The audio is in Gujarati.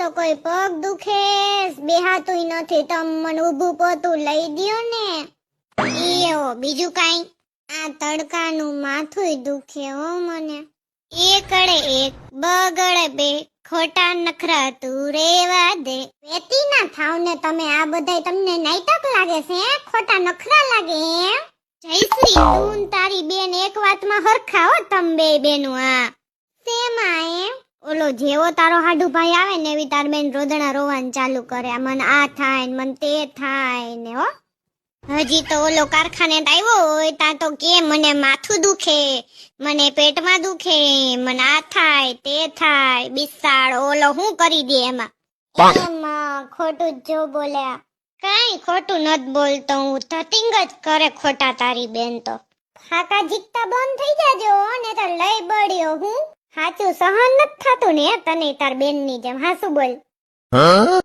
તો કોઈ પગ દુખે બેહાતુંય નથી. તમ મને ઊભું પોતું લઈ દ્યો ને. એવો બીજું કાઈ? આ તડકાનું માથુંય દુખે હો મને. એકડે એક બગડે બે ખોટા નખરા તું રેવા દે. વેતી ના થાવ ને તમે. આ બધાય તમને નાટક લાગે છે? ખોટા નખરા લાગે એમ? જયશ્રી તું ને તારી બેન એક વાતમાં હરખા હો. તમ બે બેનું આ શેમાં એમ? ઓલો જેવો તારો હાડુ ભાઈ આવે ને એવી તાર બેન રોદણા રોવાનું ચાલુ કરે. મને આ થાય ને મને તે થાય ને હો. હજી તો ઓલો કારખાને આવ્યો હોય તા તો કે મને માથું દુખે, મને પેટમાં દુખે, મને આ થાય તે થાય. બિસાડ ઓલો હું કરી દે એમાં. એમાં ખોટું જો બોલ્યા. કાઈ ખોટું નત બોલતો હું. ધતિંગ જ કરે ખોટા તારી બેન તો. ખાકા જીકતા બંધ થઈ જાજો ને તો લઈ બળ્યો હું. હાચું સહન નત થાતું ને તને તાર બેન ની જેમ. હાસુ બોલ.